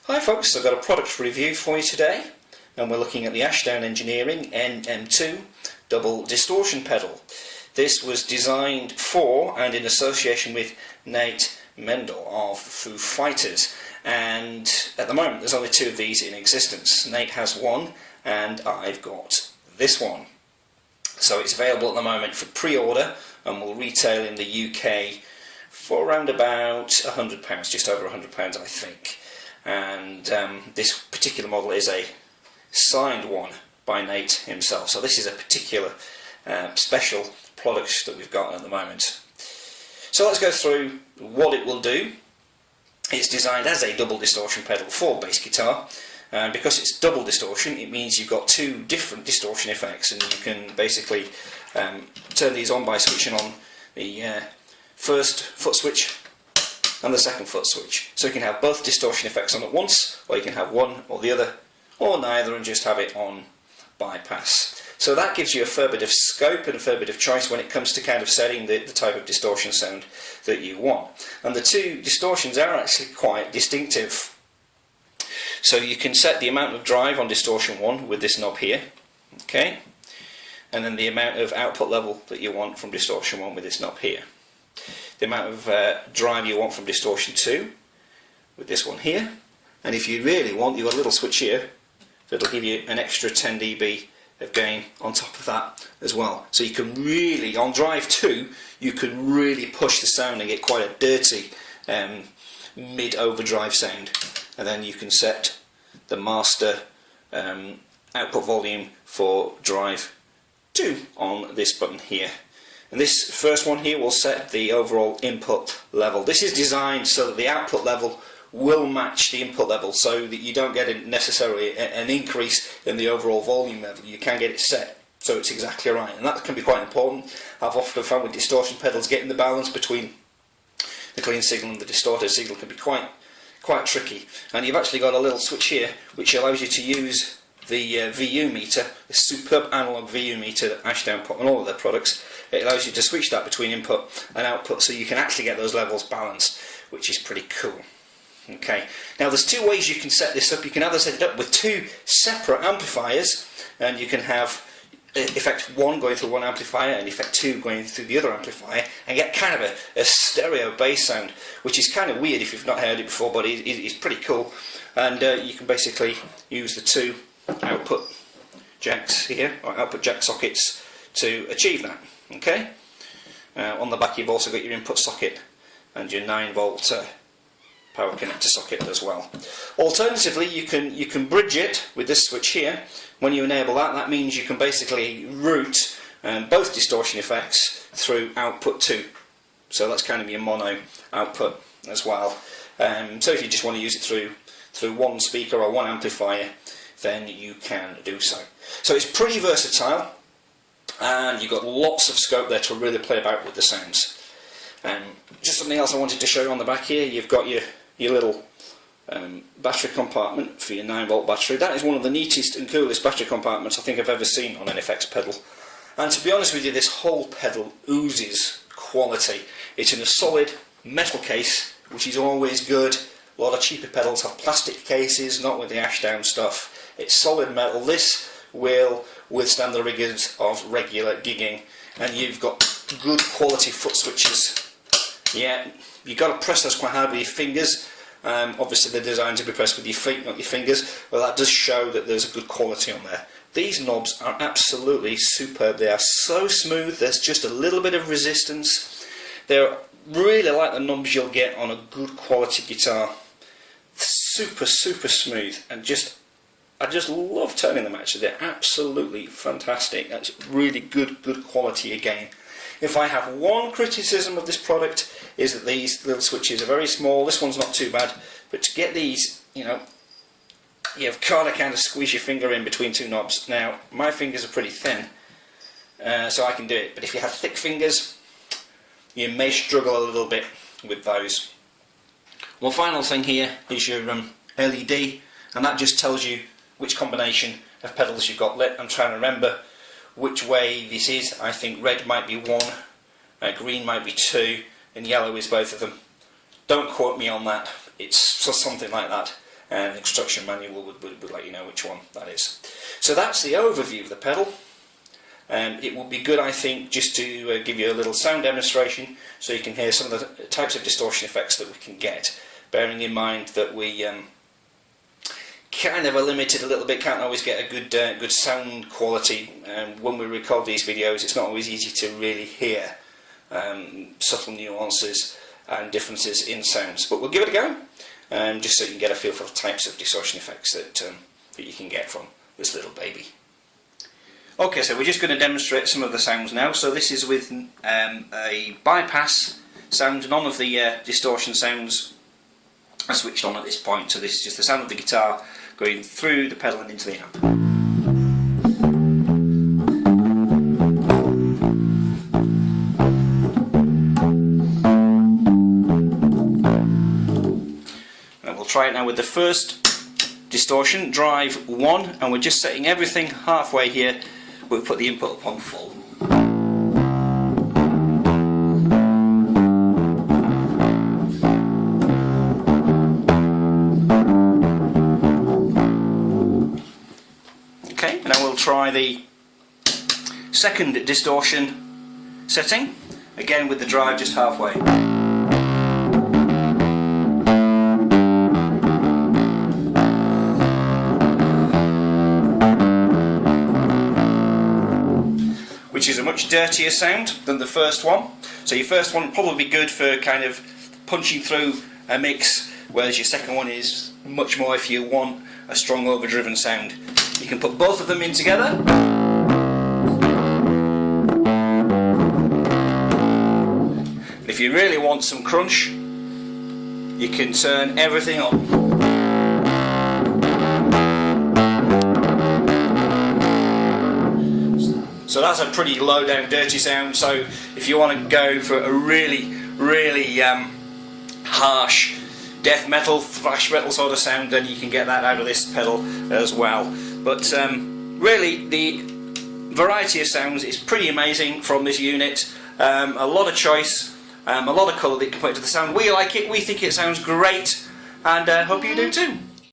Hi folks, I've got a product review for you today, and we're looking at the Ashdown Engineering NM2 double distortion pedal. This was designed for and in association with Nate Mendel of Foo Fighters, and at the moment there's only two of these in existence. Nate has one and I've got this one. So it's available at the moment for pre-order and will retail in the UK for around about £100, just over £100 I think. And this particular model is a signed one by Nate himself, so this is a particular special product that we've got at the moment. So let's go through what it will do. It's designed as a double distortion pedal for bass guitar, and because it's double distortion it means you've got two different distortion effects, and you can basically turn these on by switching on the first foot switch and the second foot switch. So you can have both distortion effects on at once, or you can have one or the other, or neither, and just have it on bypass. So that gives you a fair bit of scope and a fair bit of choice when it comes to kind of setting the type of distortion sound that you want. And the two distortions are actually quite distinctive. So you can set the amount of drive on distortion 1 with this knob here, okay, and then the amount of output level that you want from distortion 1 with this knob here. The amount of drive you want from distortion 2 with this one here, and if you really want, you've got a little switch here that'll give you an extra 10 dB of gain on top of that as well. So you can really, on drive 2, you can really push the sound and get quite a dirty mid overdrive sound, and then you can set the master output volume for drive 2 on this button here. And this first one here will set the overall input level. This is designed so that the output level will match the input level, so that you don't get necessarily an increase in the overall volume level. You can get it set so it's exactly right, and that can be quite important. I've often found with distortion pedals, getting the balance between the clean signal and the distorted signal can be quite tricky. And you've actually got a little switch here which allows you to use the VU meter, the superb analog VU meter that Ashdown put on all of their products. It allows you to switch that between input and output, so you can actually get those levels balanced, which is pretty cool. Okay, now there's two ways you can set this up. You can either set it up with two separate amplifiers, and you can have effect 1 going through one amplifier and effect 2 going through the other amplifier, and get kind of a stereo bass sound, which is kind of weird if you've not heard it before, but it's pretty cool. And you can basically use the two output jacks here, or output jack sockets, to achieve that. Okay. On the back you've also got your input socket and your 9-volt power connector socket as well. Alternatively, you can bridge it with this switch here. When you enable that, that means you can basically route both distortion effects through output 2. So that's kind of your mono output as well. So if you just want to use it through one speaker or one amplifier, then you can do so. So it's pretty versatile, and you've got lots of scope there to really play about with the sounds. Just something else I wanted to show you on the back here, you've got your little battery compartment for your 9-volt battery. That is one of the neatest and coolest battery compartments I think I've ever seen on an FX pedal. And to be honest with you, this whole pedal oozes quality. It's in a solid metal case, which is always good. A lot of cheaper pedals have plastic cases, not with the Ashdown stuff. It's solid metal. This will withstand the rigours of regular gigging, and you've got good quality foot switches. Yeah, you've got to press those quite hard with your fingers. Obviously they're designed to be pressed with your feet, not your fingers, but that does show that there's a good quality on there. These knobs are absolutely superb. They are so smooth, there's just a little bit of resistance. They're really like the knobs you'll get on a good quality guitar. Super smooth, and I just love turning them actually. They're absolutely fantastic. That's really good quality again. If I have one criticism of this product, is that these little switches are very small. This one's not too bad, but to get these, you've got to kind of squeeze your finger in between two knobs. Now, my fingers are pretty thin, so I can do it, but if you have thick fingers, you may struggle a little bit with those. One final thing here is your LED, and that just tells you which combination of pedals you've got lit. I'm trying to remember which way this is. I think red might be 1, green might be 2, and yellow is both of them. Don't quote me on that. It's something like that. and the instruction manual would let you know which one that is. So that's the overview of the pedal. It would be good, I think, just to give you a little sound demonstration so you can hear some of the types of distortion effects that we can get, bearing in mind that we kind of are limited a little bit, can't always get a good sound quality. When we record these videos, it's not always easy to really hear subtle nuances and differences in sounds, but we'll give it a go, just so you can get a feel for the types of distortion effects that you can get from this little baby. Okay, so we're just going to demonstrate some of the sounds now. So this is with a bypass sound. None of the distortion sounds are switched on at this point, so this is just the sound of the guitar going through the pedal and into the amp. And we'll try it now with the first distortion, drive 1, and we're just setting everything halfway here. We'll put the input up on full. Okay, now we'll try the second distortion setting, again with the drive just halfway. Which is a much dirtier sound than the first one. So your first one will probably be good for kind of punching through a mix, whereas your second one is much more if you want a strong overdriven sound. You can put both of them in together. And if you really want some crunch, you can turn everything up. So that's a pretty low down dirty sound. So if you want to go for a really harsh death metal, thrash metal sort of sound, then you can get that out of this pedal as well. But really the variety of sounds is pretty amazing from this unit. A lot of choice, a lot of colour that you can put into the sound. We like it, we think it sounds great, and hope you do too.